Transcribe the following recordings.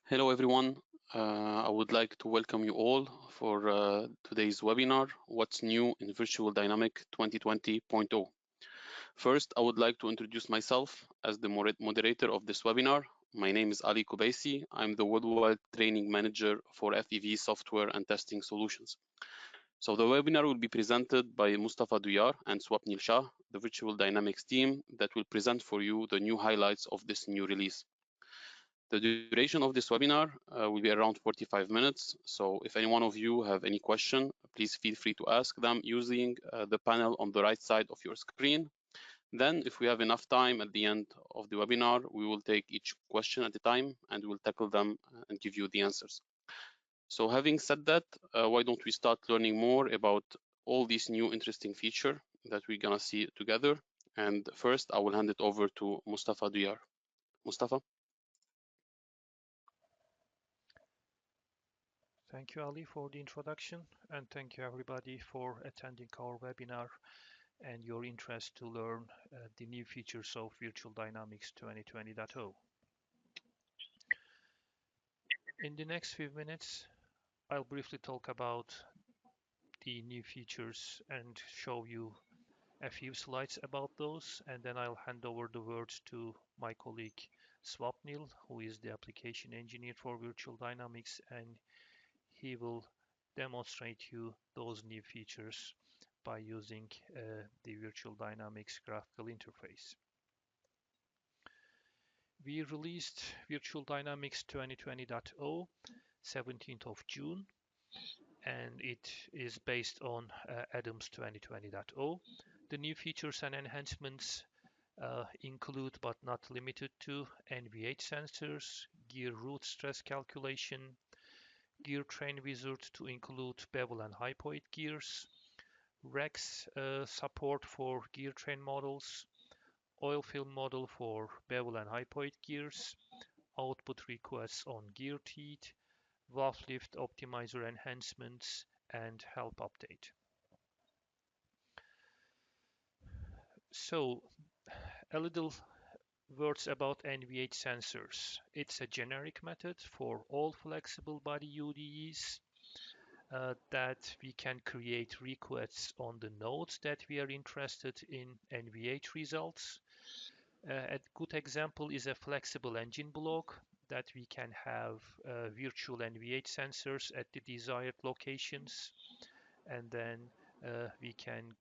Hello everyone. I would like to welcome you all for today's webinar, What's New in Virtual Dynamic 2020.0. First, I would like to introduce myself as the moderator of this webinar. My name is Ali Kubaisi. I'm the Worldwide Training Manager for FEV Software and Testing Solutions. So the webinar will be presented by Mustafa Duyar and Swapnil Shah, the Virtual Dynamics team that will present for you the new highlights of this new release. The duration of this webinar will be around 45 minutes. So if any one of you have any question, please feel free to ask them using the panel on the right side of your screen. Then if we have enough time at the end of the webinar, we will take each question at a time and we'll tackle them and give you the answers. So having said that, why don't we start learning more about all these new interesting features that we're gonna see together. And first, I will hand it over to Mustafa Duyar. Mustafa. Thank you, Ali, for the introduction, and thank you everybody for attending our webinar and your interest to learn the new features of Virtual Dynamics 2020.0. In the next few minutes, I'll briefly talk about the new features and show you a few slides about those, and then I'll hand over the words to my colleague Swapnil, who is the application engineer for Virtual Dynamics, and he will demonstrate you those new features by using the Virtual Dynamics graphical interface. We released Virtual Dynamics 2020.0 17th of June, and it is based on Adams 2020.0. The new features and enhancements include but not limited to NVH sensors, gear root stress calculation, Geartrain Wizard to include bevel and hypoid gears, Rex support for Geartrain models, oil film model for bevel and hypoid gears, output requests on gear teeth, valve lift optimizer enhancements, and help update. So, a little words about NVH sensors. It's a generic method for all flexible body UDEs that we can create requests on the nodes that we are interested in NVH results. A good example is a flexible engine block that we can have virtual NVH sensors at the desired locations, and then we can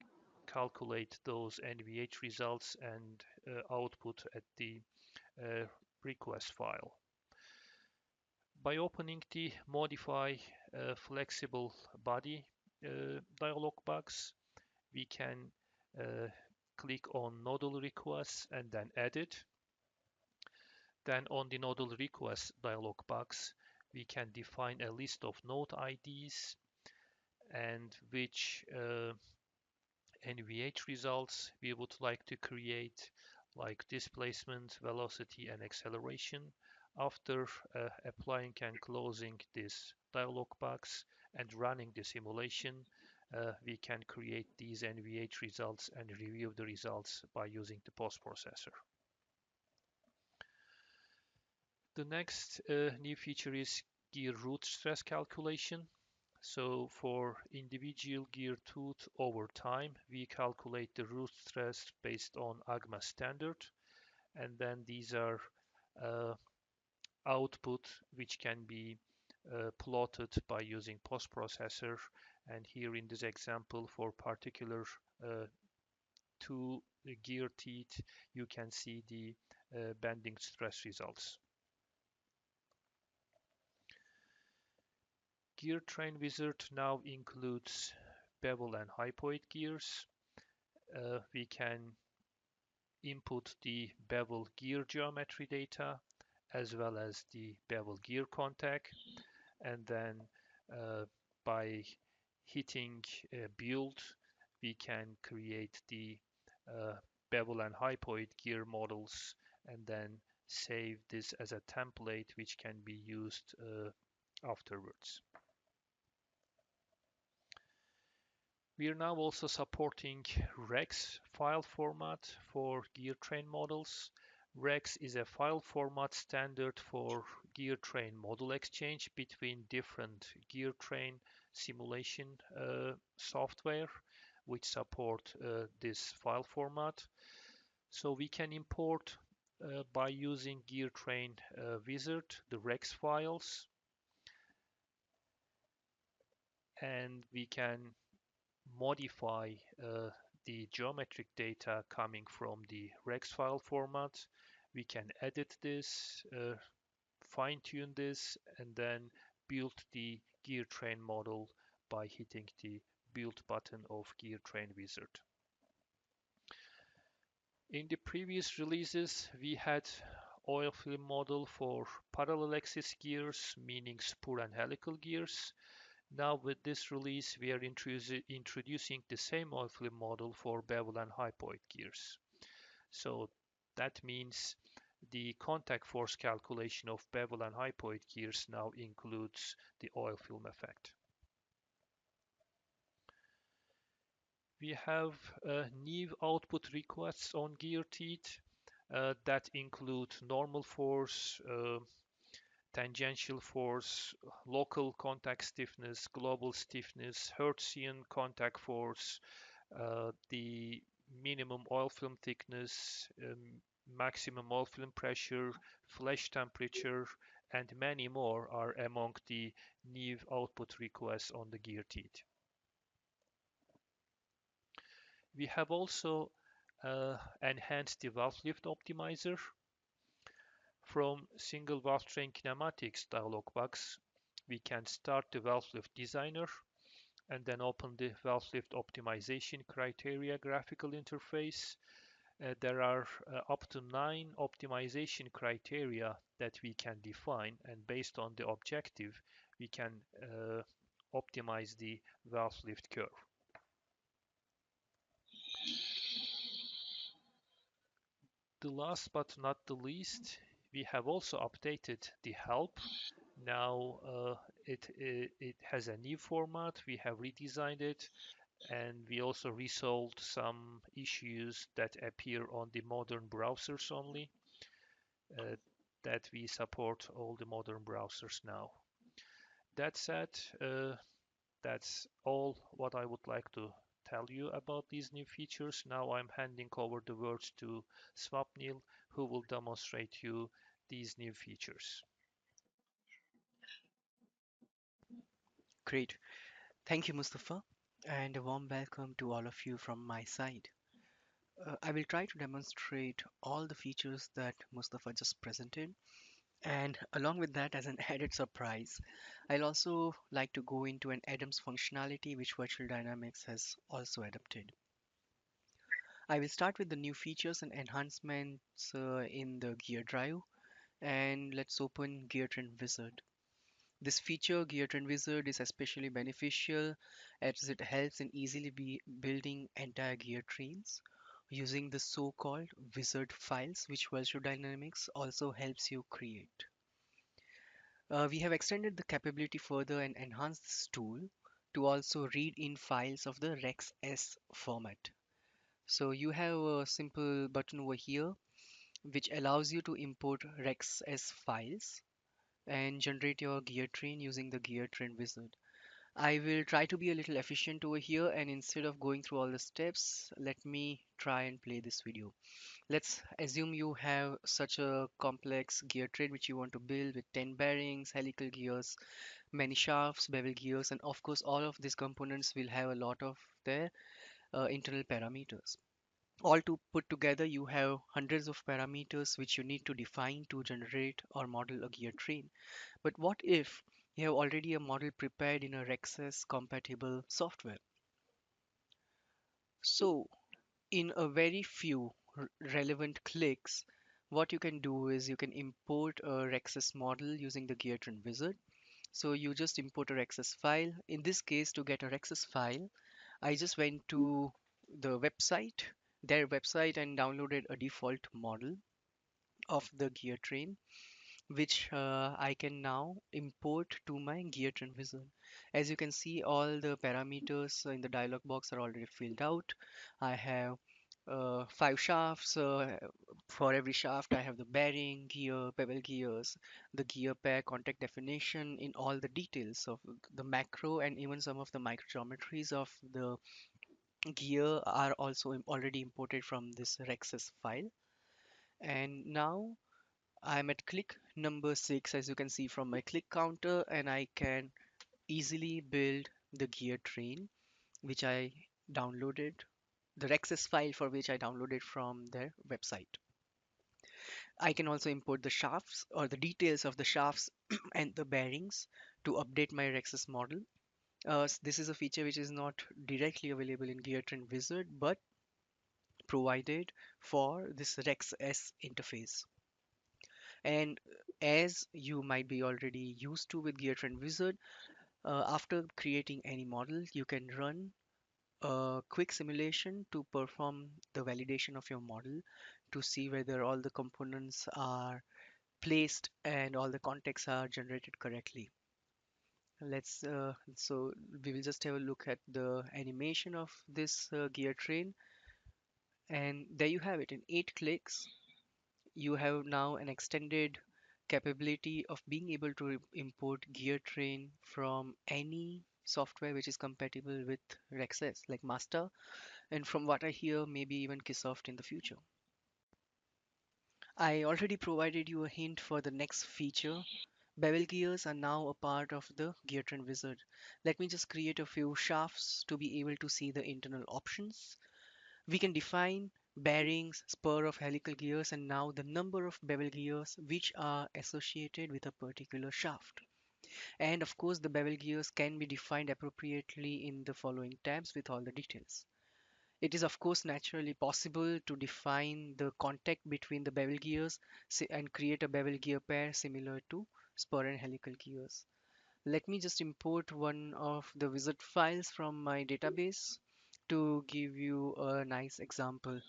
calculate those NVH results and output at the request file. By opening the modify flexible body dialog box, we can click on nodal requests and then edit. Then on the nodal request dialog box, we can define a list of node IDs and which NVH results we would like to create, like displacement, velocity, and acceleration. After applying and closing this dialog box and running the simulation, we can create these NVH results and review the results by using the post processor. The next new feature is gear root stress calculation. So for individual gear tooth over time, we calculate the root stress based on AGMA standard, and then these are output which can be plotted by using post processor. And here in this example, for particular two gear teeth, you can see the bending stress results. Geartrain Wizard now includes bevel and hypoid gears. We can input the bevel gear geometry data as well as the bevel gear contact, and then by hitting build, we can create the bevel and hypoid gear models and then save this as a template which can be used afterwards. We are now also supporting Rex file format for Geartrain models. Rex is a file format standard for Geartrain model exchange between different Geartrain simulation software which support this file format. So we can import by using Geartrain Wizard the Rex files, and we can modify the geometric data coming from the Rex file format. We can edit this, fine-tune this, and then build the Geartrain model by hitting the build button of Geartrain Wizard. In the previous releases, we had oil film model for parallel axis gears, meaning spur and helical gears. Now with this release, we are introducing the same oil film model for bevel and hypoid gears. So that means the contact force calculation of bevel and hypoid gears now includes the oil film effect. We have new output requests on gear teeth that include normal force, tangential force, local contact stiffness, global stiffness, Hertzian contact force, the minimum oil film thickness, maximum oil film pressure, flash temperature, and many more are among the new output requests on the gear teeth. We have also enhanced the valve lift optimizer. From single valve train kinematics dialog box, we can start the valve lift designer and then open the valve lift optimization criteria graphical interface. There are up to 9 optimization criteria that we can define, and based on the objective, we can optimize the valve lift curve. The last but not the least, we have also updated the help. Now it has a new format. We have redesigned it, and we also resolved some issues that appear on the modern browsers only. That we support all the modern browsers now. That said, that's all what I would like to tell you about these new features. Now I'm handing over the words to Swapnil, who will demonstrate you these new features. Great. Thank you, Mustafa, and a warm welcome to all of you from my side. I will try to demonstrate all the features that Mustafa just presented, and along with that, as an added surprise, I'll also like to go into an Adams functionality which Virtual Dynamics has also adopted. I will start with the new features and enhancements in the gear drive, and let's open Geartrain Wizard. This feature, Geartrain Wizard, is especially beneficial as it helps in easily building entire gear trains using the so-called wizard files, which Virtual Dynamics also helps you create. We have extended the capability further and enhanced this tool to also read in files of the rex.s format. So you have a simple button over here which allows you to import rex.s files and generate your gear train using the Geartrain Wizard. I will try to be a little efficient over here, and instead of going through all the steps, let me try and play this video. Let's assume you have such a complex gear train which you want to build with 10 bearings, helical gears, many shafts, bevel gears, and of course all of these components will have a lot of their internal parameters. All to put together, you have hundreds of parameters which you need to define to generate or model a gear train. But what if you have already a model prepared in a Rexus compatible software? So, in a very few relevant clicks, what you can do is you can import a Rexus model using the Geartrain Wizard. So you just import a Rexus file. In this case, to get a Rexus file, I just went to the website, their website, and downloaded a default model of the gear train, which I can now import to my Geartrain Wizard. As you can see, all the parameters in the dialog box are already filled out. I have 5 shafts, For every shaft, I have the bearing, gear, bevel gears, the gear pair contact definition in all the details of the macro, and even some of the microgeometries of the gear are also already imported from this Rexus file. And now I'm at click number 6, as you can see from my click counter, and I can easily build the gear train, which I downloaded, the Rexus file for which I downloaded from their website. I can also import the shafts or the details of the shafts and the bearings to update my Rexus model. This is a feature which is not directly available in Geartrain Wizard, but provided for this Rex-S interface. And as you might be already used to with Geartrain Wizard, after creating any model, you can run a quick simulation to perform the validation of your model to see whether all the components are placed and all the contexts are generated correctly. So we will just have a look at the animation of this gear train, and there you have it. In 8 clicks, you have now an extended capability of being able to import gear train from any software which is compatible with Rexes, like Master, and from what I hear, maybe even Kisoft in the future. I already provided you a hint for the next feature. Bevel gears are now a part of the Geartrain Wizard. Let me just create a few shafts to be able to see the internal options. We can define bearings, spur of helical gears, and now the number of bevel gears which are associated with a particular shaft. And of course, the bevel gears can be defined appropriately in the following tabs with all the details. It is of course naturally possible to define the contact between the bevel gears and create a bevel gear pair similar to spur and helical gears. Let me just import one of the wizard files from my database to give you a nice example.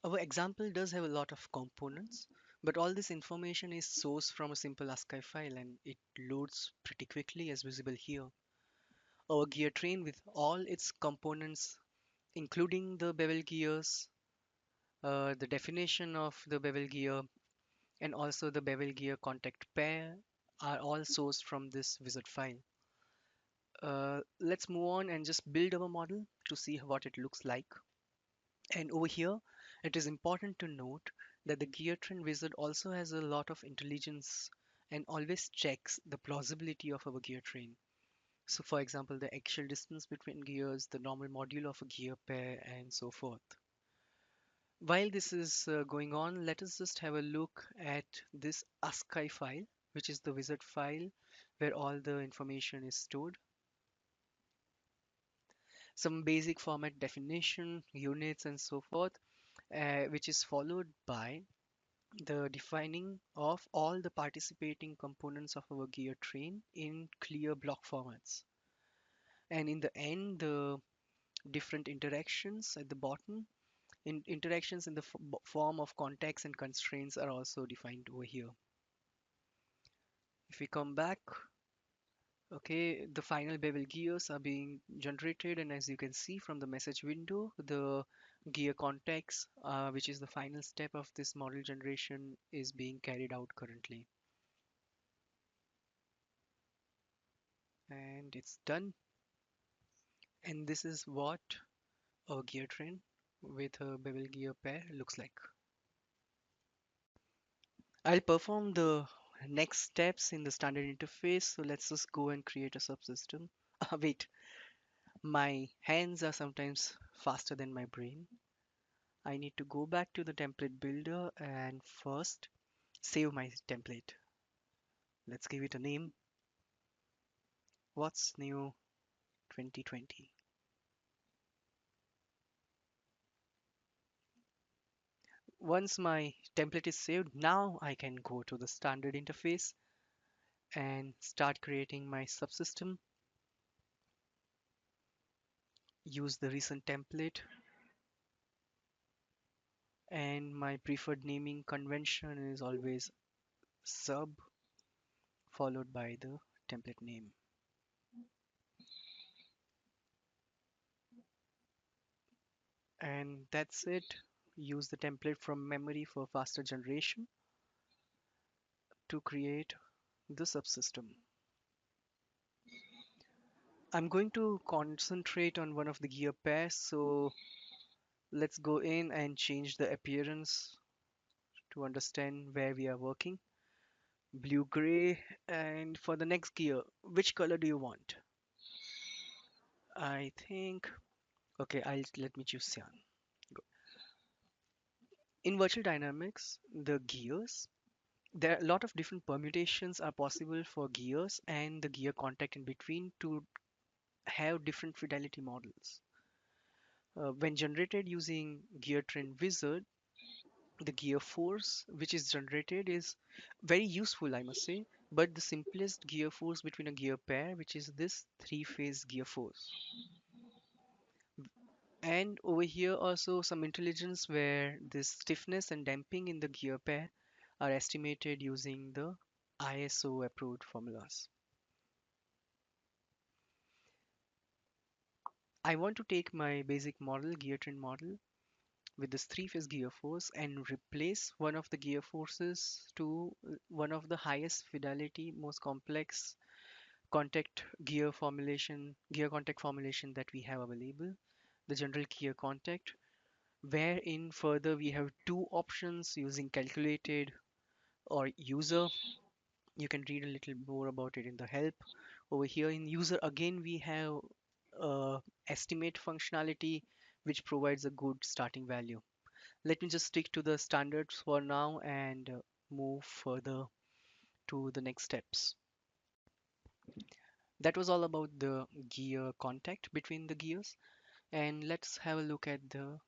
Our example does have a lot of components, but all this information is sourced from a simple ASCII file and it loads pretty quickly as visible here. Our gear train with all its components, including the bevel gears, the definition of the bevel gear, and also the bevel gear contact pair are all sourced from this wizard file. Let's move on and just build our model to see what it looks like. And over here, it is important to note that the Geartrain Wizard also has a lot of intelligence and always checks the plausibility of our gear train. So for example, the axial distance between gears, the normal module of a gear pair, and so forth. While this is going on, let us just have a look at this ASCII file, which is the wizard file where all the information is stored. Some basic format definition, units, and so forth, which is followed by the defining of all the participating components of our gear train in clear block formats. And in the end, the different interactions at the bottom, interactions in the form of contacts and constraints are also defined over here. If we come back, okay, the final bevel gears are being generated, and as you can see from the message window, the gear contacts, which is the final step of this model generation, is being carried out currently. And it's done. And this is what a gear train with a bevel gear pair looks like. I'll perform the next steps in the standard interface. So let's just go and create a subsystem. Wait, my hands are sometimes faster than my brain. I need to go back to the template builder and first save my template. Let's give it a name. What's new 2020? Once my template is saved, now I can go to the standard interface and start creating my subsystem. Use the recent template, and my preferred naming convention is always sub followed by the template name. And that's it. use the template from memory for faster generation to create the subsystem. I'm going to concentrate on one of the gear pairs, so let's go in and change the appearance to understand where we are working. Blue gray, and for the next gear, which color do you want? I think, okay, I'll let me choose cyan. Go. In virtual dynamics, the gears, there are a lot of different permutations are possible for gears and the gear contact in between to have different fidelity models. When generated using Geartrain Wizard, the gear force which is generated is very useful, I must say, but the simplest gear force between a gear pair, which is this three-phase gear force. And over here also some intelligence where this stiffness and damping in the gear pair are estimated using the ISO approved formulas. I want to take my basic model, Geartrain model, with this three-phase gear force and replace one of the gear forces to one of the highest fidelity, most complex gear contact formulation that we have available, the general gear contact, wherein further we have two options using calculated or user. You can read a little more about it in the help. Over here in user, again, we have estimate functionality, which provides a good starting value. Let me just stick to the standards for now and move further to the next steps. That was all about the gear contact between the gears. And let's have a look at the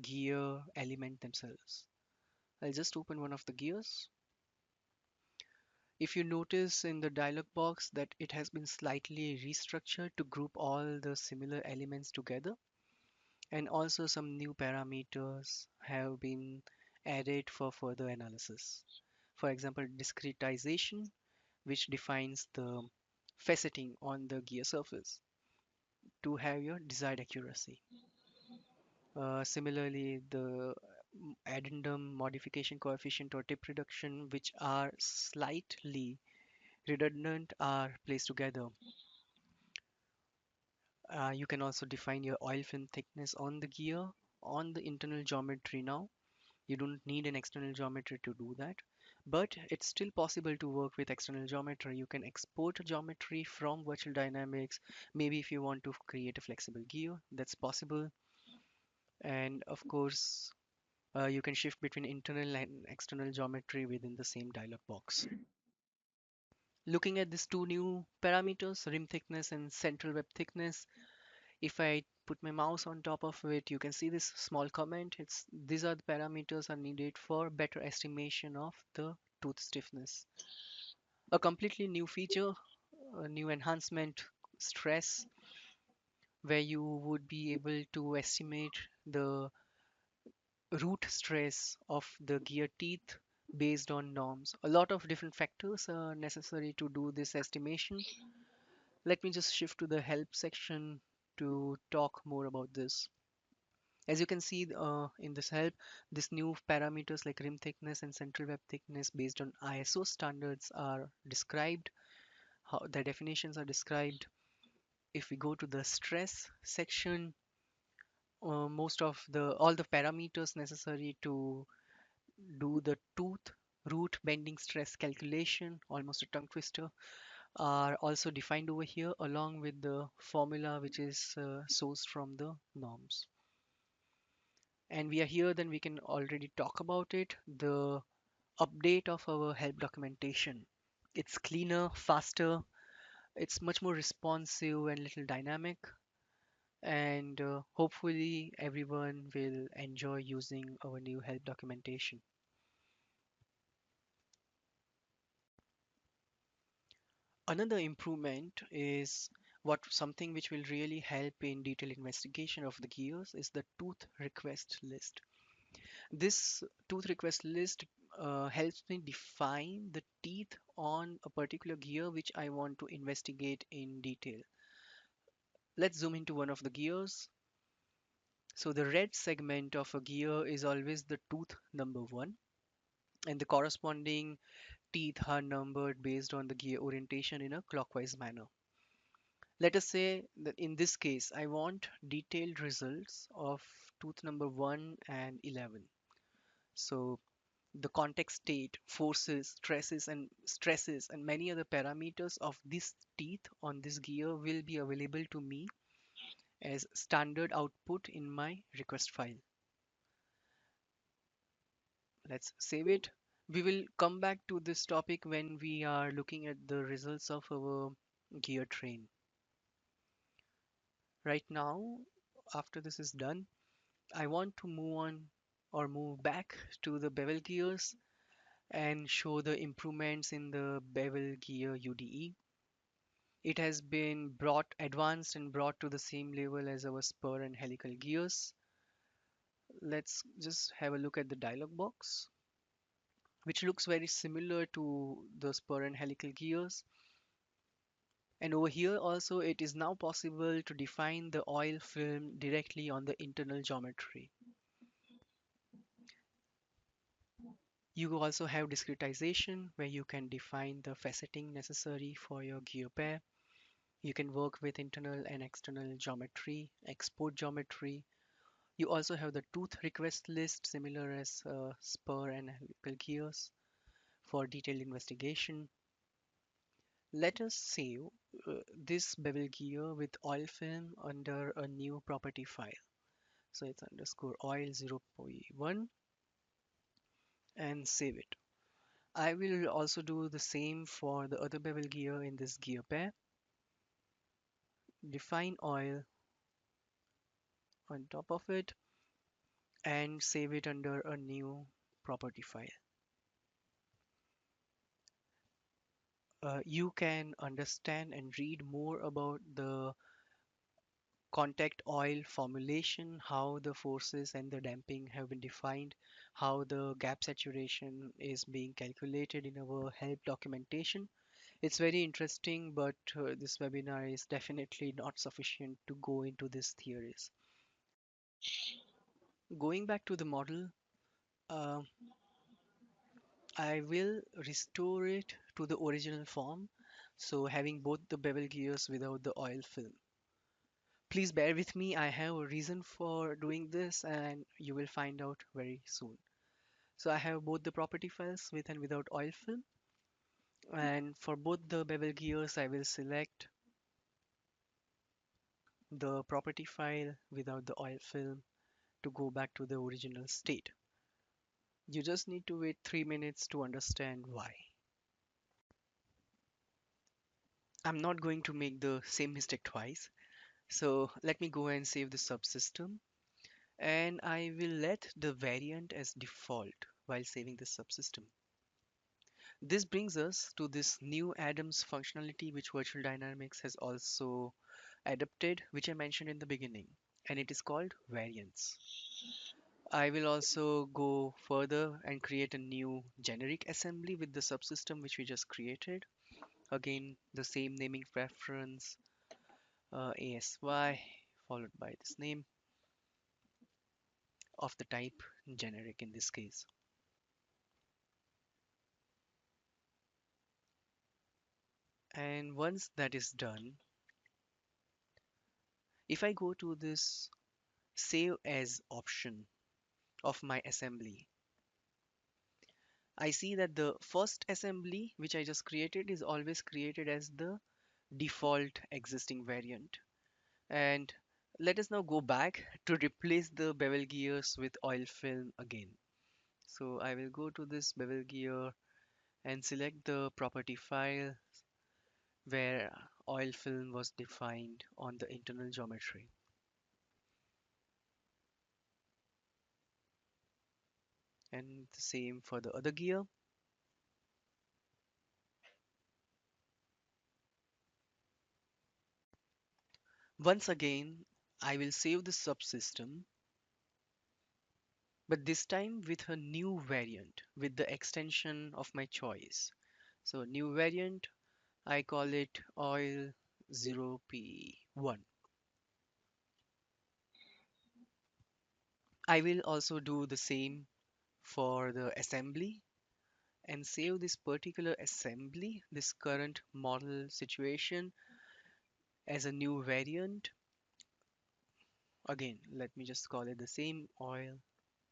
gear element themselves. I'll just open one of the gears. If you notice in the dialog box that it has been slightly restructured to group all the similar elements together, and also some new parameters have been added for further analysis. For example, discretization, which defines the faceting on the gear surface to have your desired accuracy. Similarly, the addendum modification coefficient or tip reduction, which are slightly redundant, are placed together. You can also define your oil film thickness on the gear on the internal geometry now. You don't need an external geometry to do that, but it's still possible to work with external geometry. You can export a geometry from virtual dynamics. Maybe if you want to create a flexible gear, that's possible. And of course, you can shift between internal and external geometry within the same dialog box. Looking at these two new parameters, rim thickness and central web thickness, if I put my mouse on top of it, you can see this small comment. These are the parameters are needed for better estimation of the tooth stiffness. A completely new feature, a new enhancement, stress, where you would be able to estimate the root stress of the gear teeth based on norms. A lot of different factors are necessary to do this estimation. Let me just shift to the help section to talk more about this. As you can see in this help, these new parameters like rim thickness and central web thickness based on ISO standards are described, how the definitions are described. If we go to the stress section, most of the all the parameters necessary to do the tooth root bending stress calculation, almost a tongue twister, are also defined over here along with the formula which is sourced from the norms. And we are here, then we can already talk about it. The update of our help documentation. It's cleaner, faster, it's much more responsive and little dynamic. And hopefully everyone will enjoy using our new help documentation. Another improvement is what something which will really help in detailed investigation of the gears is the tooth request list. This tooth request list helps me define the teeth on a particular gear which I want to investigate in detail. Let's zoom into one of the gears. So the red segment of a gear is always the tooth number 1, and the corresponding teeth are numbered based on the gear orientation in a clockwise manner. Let us say that in this case, I want detailed results of tooth number 1 and 11. So the context state, forces, stresses and many other parameters of this teeth on this gear will be available to me as standard output in my request file. Let's save it. We will come back to this topic when we are looking at the results of our gear train. Right now, after this is done, I want to move on or move back to the bevel gears and show the improvements in the bevel gear UDE. It has been brought advanced and brought to the same level as our spur and helical gears. Let's just have a look at the dialog box, which looks very similar to the spur and helical gears. And over here also it is now possible to define the oil film directly on the internal geometry. You also have discretization where you can define the faceting necessary for your gear pair. You can work with internal and external geometry, export geometry. You also have the tooth request list similar as spur and helical gears for detailed investigation. Let us save this bevel gear with oil film under a new property file. So it's underscore oil 0.1 and save it. I will also do the same for the other bevel gear in this gear pair. Define oil on top of it and save it under a new property file. You can understand and read more about the contact oil formulation, how the forces and the damping have been defined, how the gap saturation is being calculated in our help documentation. It's very interesting, but this webinar is definitely not sufficient to go into these theories. Going back to the model, uh, I will restore it to the original form, so having both the bevel gears without the oil film. Please bear with me, I have a reason for doing this and you will find out very soon. So I have both the property files with and without oil film, and for both the bevel gears I will select the property file without the oil film to go back to the original state. You just need to wait 3 minutes to understand why. I'm not going to make the same mistake twice. So let me go and save the subsystem, and I will let the variant as default while saving the subsystem. This brings us to this new Adams functionality which Virtual Dynamics has also adapted, which I mentioned in the beginning, and it is called variants. I will also go further and create a new generic assembly with the subsystem which we just created. Again, the same naming preference, ASY, followed by this name of the type generic in this case. And once that is done, if I go to this save as option of my assembly, I see that the first assembly which I just created is always created as the default existing variant. And let us now go back to replace the bevel gears with oil film again. So I will go to this bevel gear and select the property file where oil film was defined on the internal geometry. And the same for the other gear. Once again, I will save the subsystem, but this time with a new variant with the extension of my choice. So new variant, I call it oil 0p1. I will also do the same for the assembly and save this particular assembly, this current model situation, as a new variant. Again, let me just call it the same oil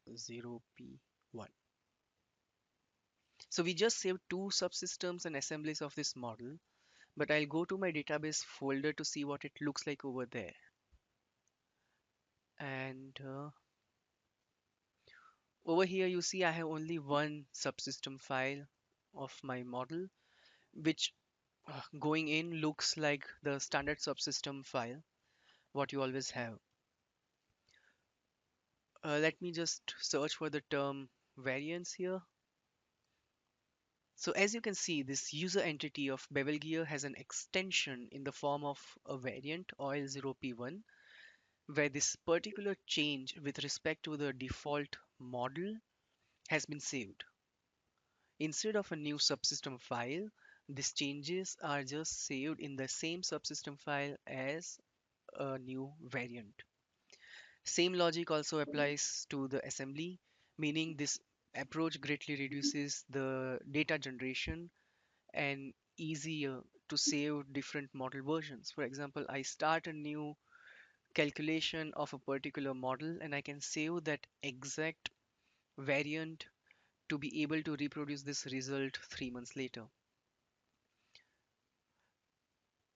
0P1. So we just saved two subsystems and assemblies of this model, but I'll go to my database folder to see what it looks like over there. And over here you see I have only one subsystem file of my model, which going in looks like the standard subsystem file, what you always have. Let me just search for the term variance here. So as you can see, this user entity of bevel gear has an extension in the form of a variant oil 0P1, where this particular change with respect to the default model has been saved. Instead of a new subsystem file, these changes are just saved in the same subsystem file as a new variant. Same logic also applies to the assembly, meaning this approach greatly reduces the data generation and easier to save different model versions. For example, I start a new calculation of a particular model and I can save that exact variant to be able to reproduce this result 3 months later.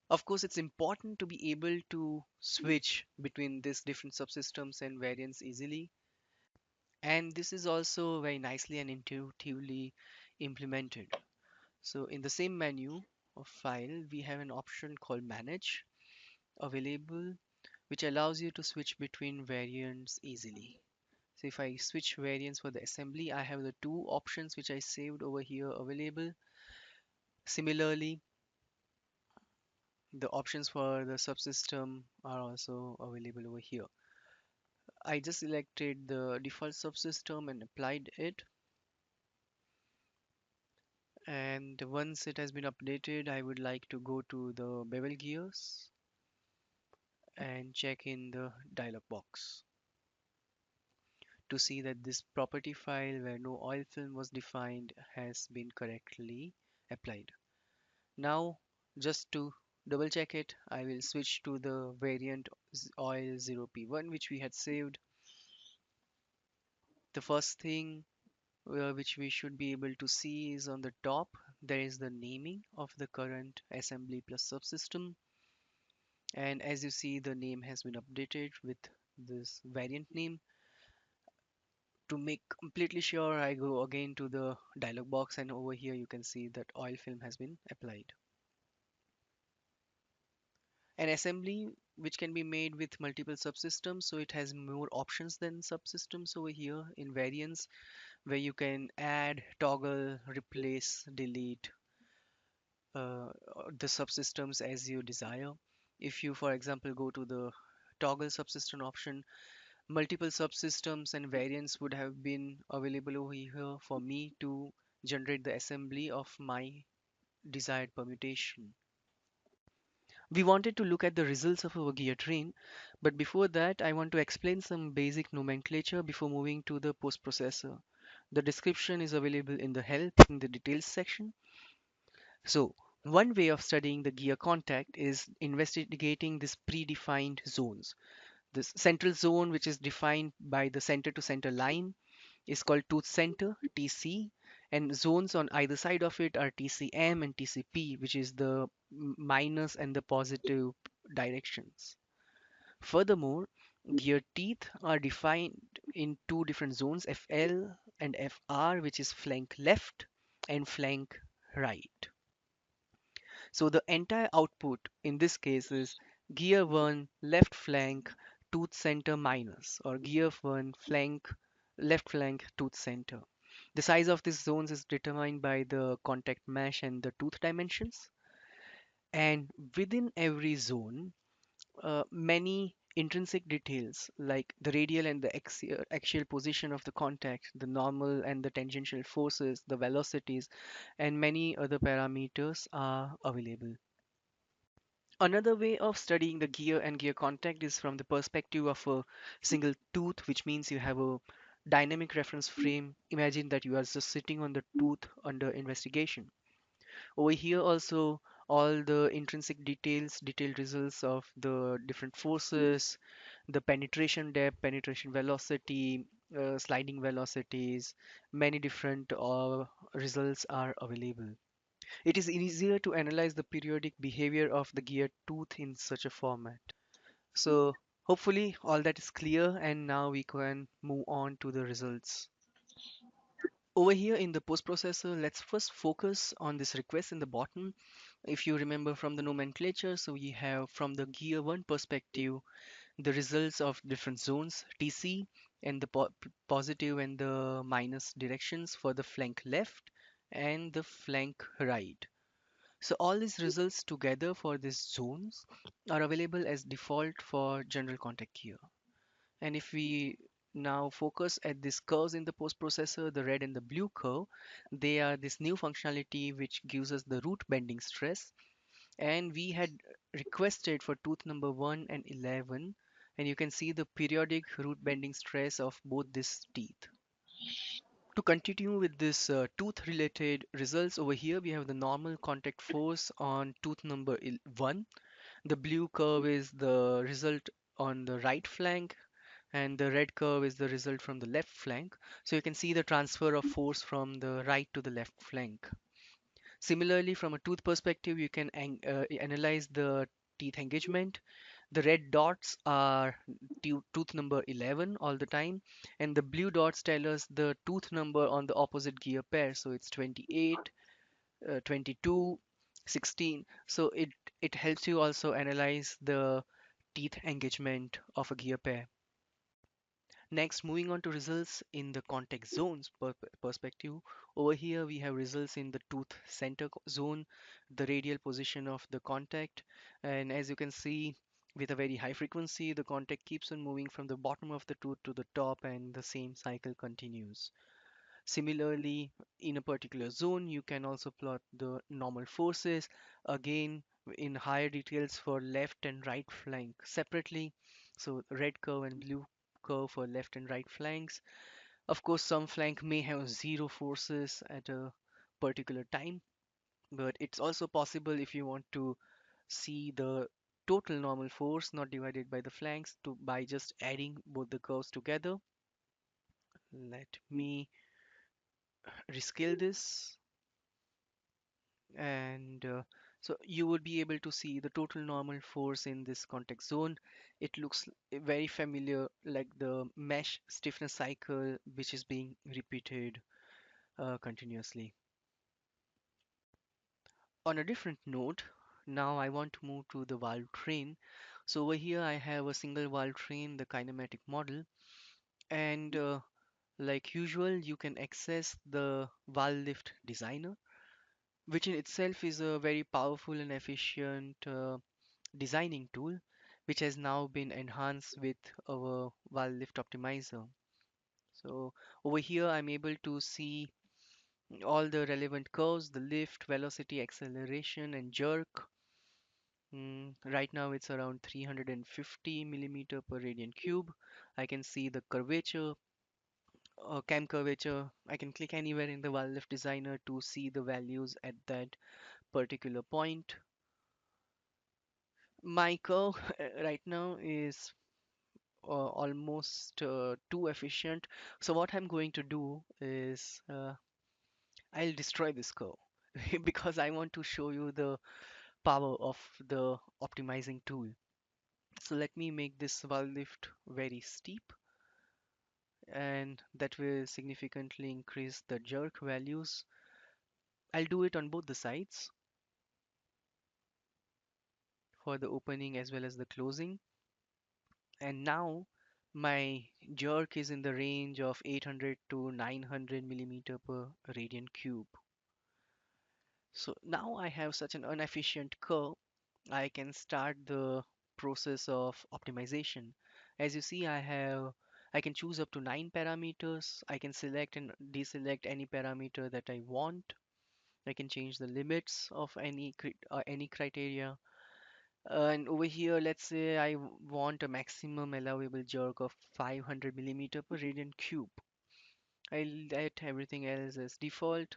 Of course, it's important to be able to switch between these different subsystems and variants easily. And this is also very nicely and intuitively implemented. So in the same menu of file, we have an option called manage available, which allows you to switch between variants easily. So if I switch variants for the assembly, I have the two options which I saved over here available. Similarly, the options for the subsystem are also available over here. I just selected the default subsystem and applied it. And once it has been updated, I would like to go to the bevel gears and check in the dialog box to see that this property file where no oil film was defined has been correctly applied. Now, just to double check it, I will switch to the variant oil 0P1 which we had saved. The first thing which we should be able to see is on the top, there is the naming of the current assembly plus subsystem. And as you see, the name has been updated with this variant name. To make completely sure, I go again to the dialog box and over here you can see that oil film has been applied. An assembly which can be made with multiple subsystems, so it has more options than subsystems over here in variants, where you can add, toggle, replace, delete uh, the subsystems as you desire. If you, for example, go to the toggle subsystem option, multiple subsystems and variants would have been available over here for me to generate the assembly of my desired permutation. We wanted to look at the results of our gear train, but before that I want to explain some basic nomenclature before moving to the post processor. The description is available in the help in the details section. So one way of studying the gear contact is investigating these predefined zones. This central zone, which is defined by the center to center line, is called tooth center, TC, and zones on either side of it are TCM and TCP, which is the minus and the positive directions. Furthermore, gear teeth are defined in two different zones, FL and FR, which is flank left and flank right. So the entire output in this case is gear 1 left flank tooth center minus, or gear 1 flank left flank tooth center. The size of these zones is determined by the contact mesh and the tooth dimensions. And within every zone, many intrinsic details like the radial and the axial position of the contact, the normal and the tangential forces, the velocities, and many other parameters are available. Another way of studying the gear and gear contact is from the perspective of a single tooth, which means you have a dynamic reference frame. Imagine that you are just sitting on the tooth under investigation. Over here also, all the intrinsic details, detailed results of the different forces, the penetration depth, penetration velocity, sliding velocities, many different results are available. It is easier to analyze the periodic behavior of the gear tooth in such a format. So hopefully all that is clear, and now we can move on to the results. Over here in the post processor, let's first focus on this request in the bottom. If you remember from the nomenclature, so we have from the gear 1 perspective, the results of different zones, TC, and the positive and the minus directions for the flank left and the flank right. So all these results together for these zones are available as default for general contact gear. And if we now focus at these curves in the post processor, the red and the blue curve, they are this new functionality which gives us the root bending stress. And we had requested for tooth number 1 and 11, and you can see the periodic root bending stress of both these teeth. To continue with this tooth related results, over here we have the normal contact force on tooth number 1. The blue curve is the result on the right flank, and the red curve is the result from the left flank. So you can see the transfer of force from the right to the left flank. Similarly, from a tooth perspective, you can analyze the teeth engagement. The red dots are tooth number 11 all the time, and the blue dots tell us the tooth number on the opposite gear pair. So it's 28, 22, 16. So it helps you also analyze the teeth engagement of a gear pair. Next, moving on to results in the contact zones perspective. Over here, we have results in the tooth center zone, the radial position of the contact. And as you can see, with a very high frequency, the contact keeps on moving from the bottom of the tooth to the top, and the same cycle continues. Similarly, in a particular zone, you can also plot the normal forces, again in higher details for left and right flank separately. So red curve and blue curve for left and right flanks. Of course, some flank may have zero forces at a particular time, but it's also possible if you want to see the total normal force not divided by the flanks to by just adding both the curves together. Let me rescale this, and so you would be able to see the total normal force in this contact zone. It looks very familiar, like the mesh stiffness cycle which is being repeated continuously. On a different note, now I want to move to the valve train. So over here I have a single valve train, the kinematic model, and like usual you can access the valve lift designer, which in itself is a very powerful and efficient designing tool, which has now been enhanced with our valve lift optimizer. So over here I'm able to see all the relevant curves, the lift, velocity, acceleration, and jerk. Right now it's around 350 millimeter per radian cube. I can see the curvature, cam curvature. I can click anywhere in the valve lift designer to see the values at that particular point. My curve right now is almost too efficient. So what I'm going to do is I'll destroy this curve because I want to show you the power of the optimizing tool. So let me make this valve lift very steep, and that will significantly increase the jerk values. I'll do it on both the sides for the opening as well as the closing. And now my jerk is in the range of 800 to 900 millimeter per radian cube. So now I have such an inefficient curve, I can start the process of optimization. As you see, I can choose up to 9 parameters. I can select and deselect any parameter that I want. I can change the limits of any criteria. And over here, let's say want a maximum allowable jerk of 500 millimeter per radian cube. I'll let everything else as default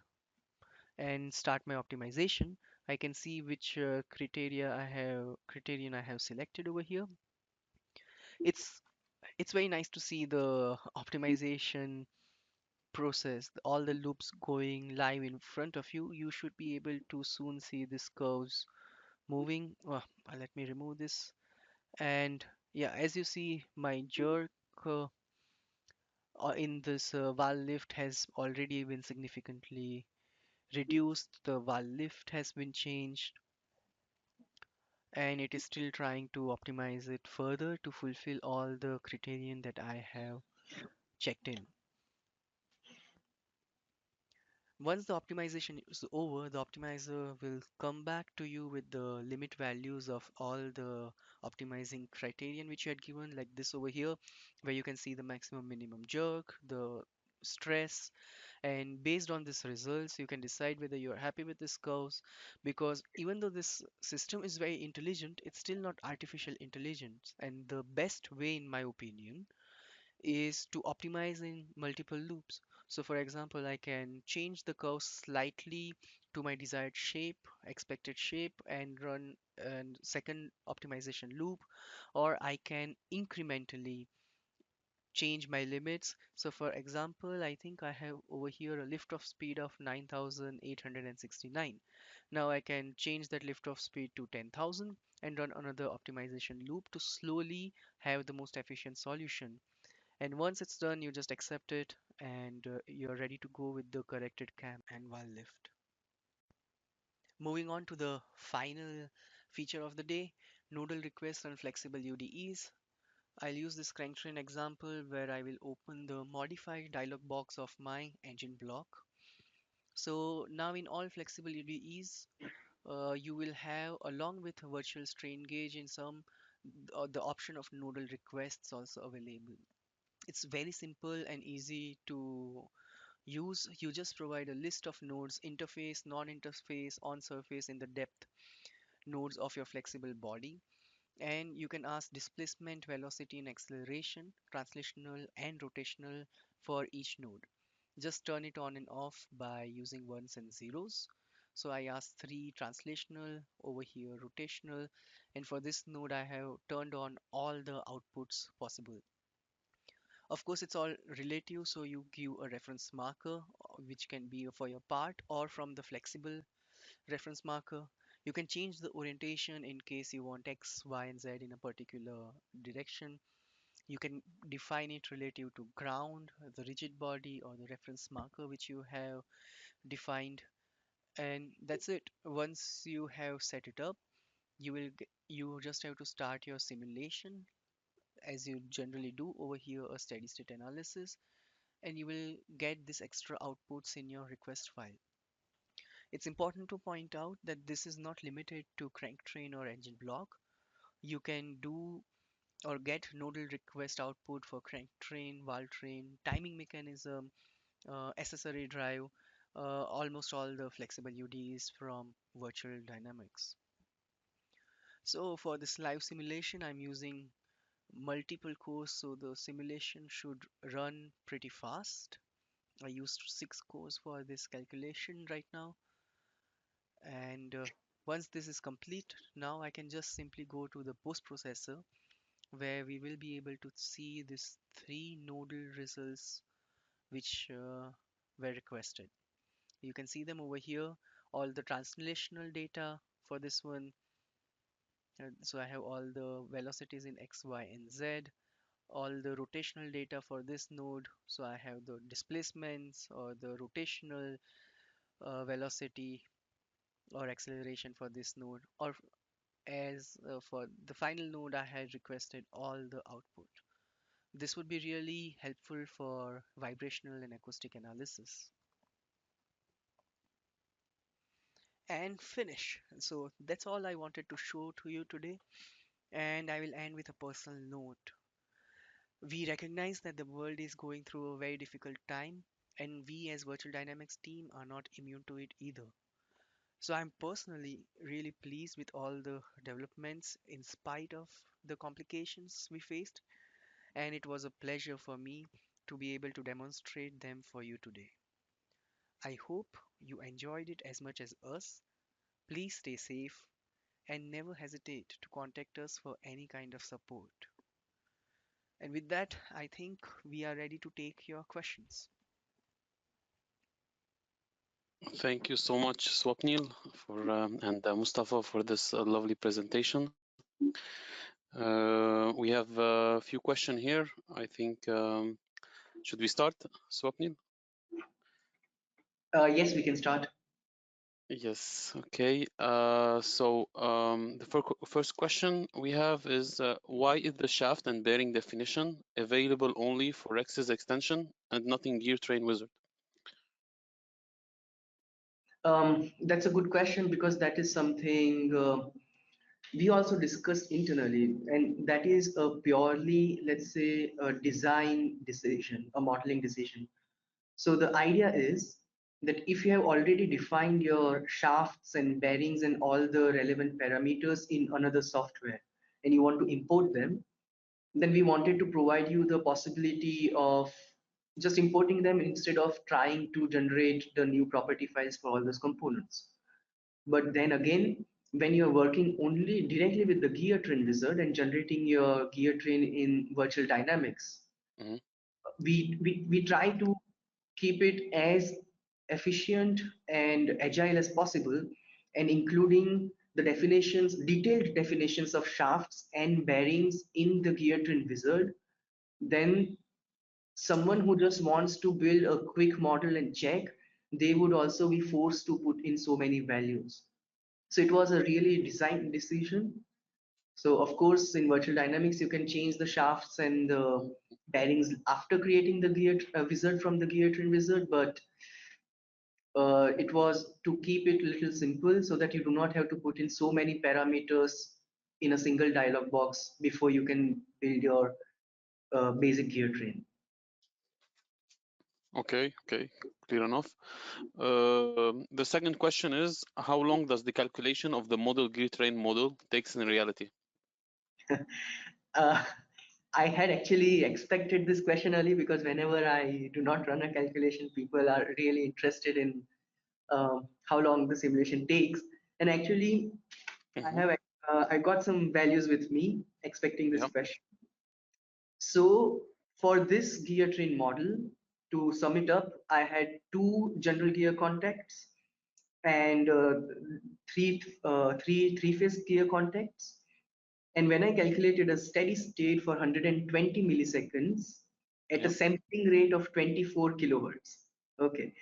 and start my optimization. I can see which criterion I have selected over here. It's it's very nice to see the optimization process, all the loops going live in front of you. You should be able to soon see these curves moving. Let me remove this. And yeah, as you see, my jerk uh, in this valve lift has already been significantly reduced. The valve lift has been changed, and it is still trying to optimize it further to fulfill all the criterion that I have checked in. Once the optimization is over, the optimizer will come back to you with the limit values of all the optimizing criterion which you had given, like this over here, where you can see the maximum minimum jerk, the stress, and based on these results, you can decide whether you're happy with these curves, because even though this system is very intelligent, it's still not artificial intelligence. And the best way, in my opinion, is to optimize in multiple loops. So for example, I can change the curve slightly to my desired shape, expected shape, and run a second optimization loop, or I can incrementally change my limits. So for example, I think I have over here a lift off speed of 9,869. Now I can change that lift off speed to 10,000 and run another optimization loop to slowly have the most efficient solution. And once it's done, you just accept it, and you're ready to go with the corrected cam and valve lift. Moving on to the final feature of the day, nodal requests and flexible UDEs. I'll use this cranktrain example where I will open the modify dialog box of my engine block. So now in all flexible UDEs, you will have, along with virtual strain gauge in some, the option of nodal requests also available. It's very simple and easy to use. You just provide a list of nodes, interface, non-interface, on surface in the depth nodes of your flexible body, and you can ask displacement, velocity, and acceleration, translational and rotational for each node. Just turn it on and off by using ones and zeros. So I asked 3 translational, over here rotational, and for this node I have turned on all the outputs possible. Of course, it's all relative, so you give a reference marker, which can be for your part or from the flexible reference marker. You can change the orientation in case you want X, Y, and Z in a particular direction. You can define it relative to ground, the rigid body, or the reference marker which you have defined. And that's it. Once you have set it up, you just have to start your simulation as you generally do over here, a steady state analysis, and you will get this extra outputs in your request file. It's important to point out that this is not limited to cranktrain or engine block. You can do or get nodal request output for cranktrain, valve train, timing mechanism, accessory drive, almost all the flexible UDs from virtual dynamics. So for this live simulation, I'm using multiple cores, so the simulation should run pretty fast. I used 6 cores for this calculation right now. And once this is complete, now I can just simply go to the post processor where we will be able to see these 3 nodal results which were requested. You can see them over here, all the translational data for this one. So I have all the velocities in X, Y, and Z, all the rotational data for this node. So I have the displacements or the rotational velocity or acceleration for this node, or as for the final node I had requested all the output. This would be really helpful for vibrational and acoustic analysis. And finish. So that's all I wanted to show to you today, and I will end with a personal note. We recognize that the world is going through a very difficult time, and we as Virtual Dynamics team are not immune to it either. So I'm personally really pleased with all the developments in spite of the complications we faced, and it was a pleasure for me to be able to demonstrate them for you today. I hope you enjoyed it as much as us. Please stay safe and never hesitate to contact us for any kind of support. And with that, I think we are ready to take your questions. Thank you so much, Swapnil, for and Mustafa for this lovely presentation. We have a few questions here. I think should we start, Swapnil? Yes, we can start. Yes. Okay. The first question we have is why is the shaft and bearing definition available only for Rex's extension and not in Geartrain Wizard? That's a good question because that is something we also discussed internally, and that is a purely, let's say, a design decision, a modeling decision. So the idea is that if you have already defined your shafts and bearings and all the relevant parameters in another software and you want to import them, then we wanted to provide you the possibility of just importing them instead of trying to generate the new property files for all those components. But then again, when you're working only directly with the Geartrain Wizard and generating your gear train in virtual dynamics, Mhm. we try to keep it as efficient and agile as possible, and including the definitions, detailed definitions of shafts and bearings in the Geartrain Wizard. Then someone who just wants to build a quick model and check, they would also be forced to put in so many values. So it was a really design decision. So of course, in virtual dynamics, you can change the shafts and the bearings after creating the gear wizard from the Geartrain Wizard, but it was to keep it a little simple so that you do not have to put in so many parameters in a single dialog box before you can build your basic gear train. Okay. Okay. Clear enough. The second question is how long does the calculation of the model Geartrain model takes in reality? uh, I had actually expected this question early because whenever I do not run a calculation, people are really interested in how long the simulation takes. And actually, I Mhm. have I got some values with me expecting this Yeah. question. So for this gear train model, to sum it up, I had two general gear contacts and three-phase gear contacts. And when I calculated a steady state for 120 milliseconds at a Yeah. sampling rate of 24 kilohertz, okay,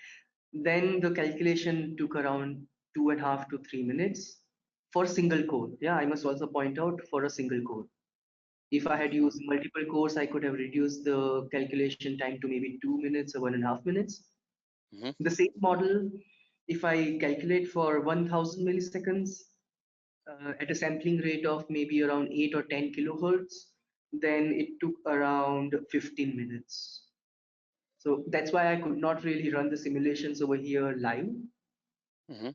then the calculation took around 2.5 to 3 minutes for single core. Yeah, I must also point out for a single core. If I had Mhm. used multiple cores, I could have reduced the calculation time to maybe 2 minutes or 1.5 minutes. Mhm. The same model, if I calculate for 1000 milliseconds at a sampling rate of maybe around 8 or 10 kilohertz, then it took around 15 minutes. So that's why I could not really run the simulations over here live. Mhm.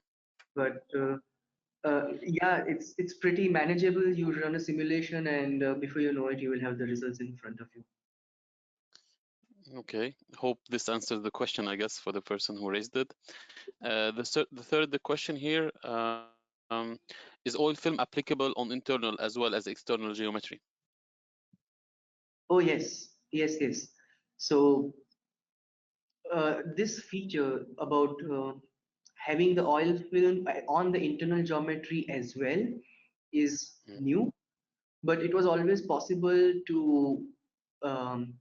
But yeah, it's pretty manageable. You run a simulation, and before you know it, you will have the results in front of you. Okay. Hope this answers the question, I guess, for the person who raised it. The third question here is oil film applicable on internal as well as external geometry? Oh yes, yes, yes. So this feature about having the oil film on the internal geometry as well is Mhm. new, but it was always possible to um,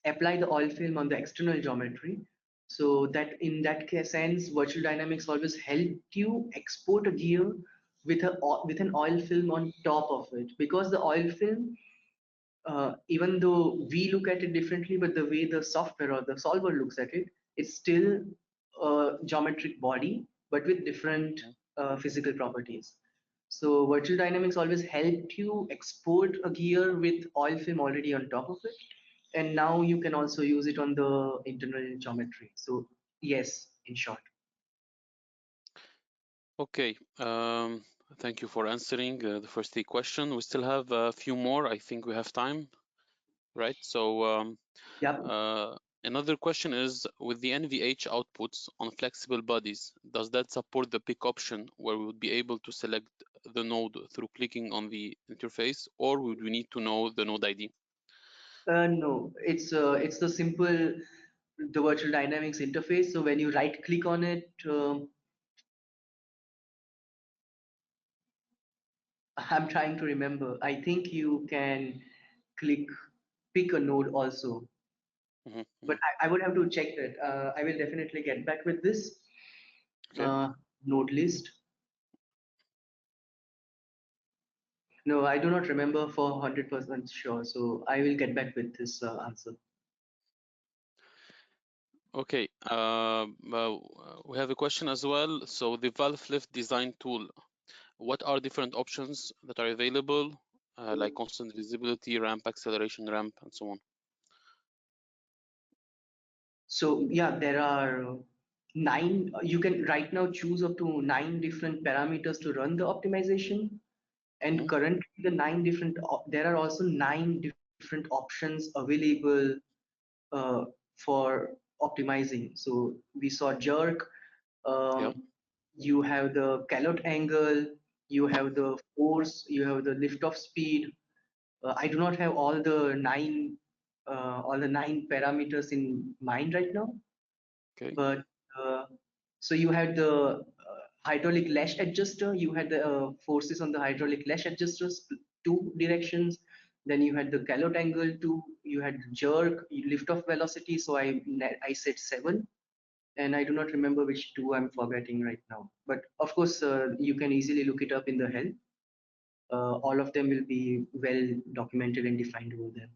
apply the oil film on the external geometry. So that in that sense, virtual dynamics always helped you export a gear with with an oil film on top of it, because the oil film, even though we look at it differently, but the way the software or the solver looks at it, it's still a geometric body, but with different Mhm. physical properties. So virtual dynamics always helped you export a gear with oil film already on top of it. And now you can also use it on the internal geometry. So yes, in short. Okay, thank you for answering the first 3 questions. We still have a few more. I think we have time, right? So Yep. another question is, with the NVH outputs on flexible bodies, does that support the pick option where we would be able to select the node through clicking on the interface, or would we need to know the node ID? No, it's the simple the virtual dynamics interface. So when you right click on it, I'm trying to remember. I think you can click pick a node also, but I would have to check that. I will definitely get back with this Okay. node list. No, I do not remember for 100% sure. So I will get back with this answer. Okay. Well, we have a question as well. So the valve lift design tool, what are different options that are available, like constant visibility, ramp, acceleration ramp, and so on? So yeah, there are 9. You can right now choose up to 9 different parameters to run the optimization. And currently, there are also 9 different options available for optimizing. So we saw jerk, Yeah. you have the calotte angle, you have the force, you have the lift-off speed. I do not have all the 9 parameters in mind right now, Okay. but uh, so you had the hydraulic lash adjuster, you had the forces on the hydraulic lash adjusters, 2 directions. Then you had the calotte angle 2, you had jerk, lift off velocity. So I said 7, and I do not remember which 2 I'm forgetting right now. But of course, you can easily look it up in the help. All of them will be well documented and defined over there.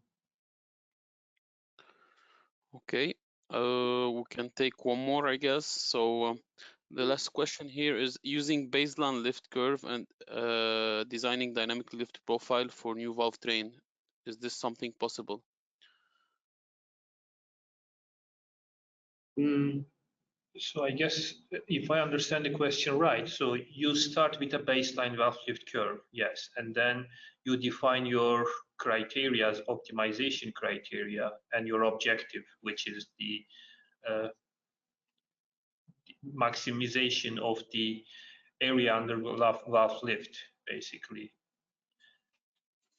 Okay. We can take one more, I guess. So the last question here is, using baseline lift curve and designing dynamic lift profile for new valve train. Is this something possible? Mm, So I guess if I understand the question right, so you start with a baseline valve lift curve, yes, and then you define your criteria as optimization criteria and your objective, which is the uh, maximization of the area under valve lift, basically.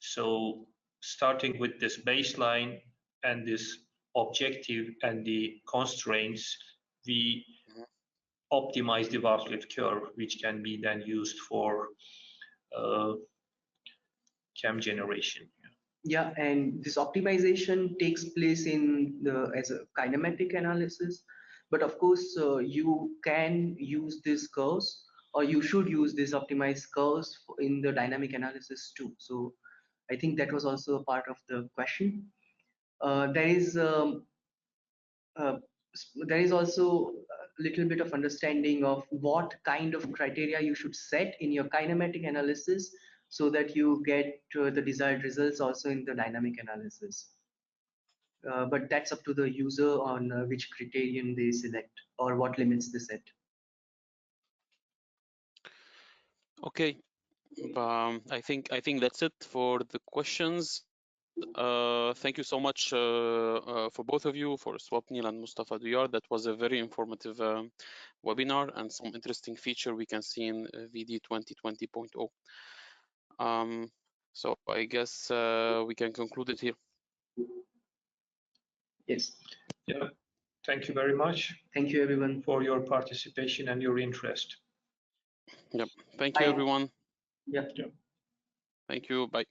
So starting with this baseline and this objective and the constraints, we optimize the valve lift curve, which can be then used for cam generation. yeah, and this optimization takes place in the as a kinematic analysis. But of course, you can use these curves, or you should use these optimized curves in the dynamic analysis too. So I think that was also a part of the question. There is uh, there is also a little bit of understanding of what kind of criteria you should set in your kinematic analysis so that you get the desired results also in the dynamic analysis. But that's up to the user on which criterion they select or what limits they set. Okay. I think that's it for the questions. Thank you so much for both of you, for Swapnil and Mustafa Duyar. That was a very informative webinar and some interesting feature we can see in VD 2020.0. So I guess we can conclude it here. Yes. Yeah. Thank you very much. Thank you, everyone, for your participation and your interest. Yep. Thank you, everyone. Yep. Yep. Thank you. Bye.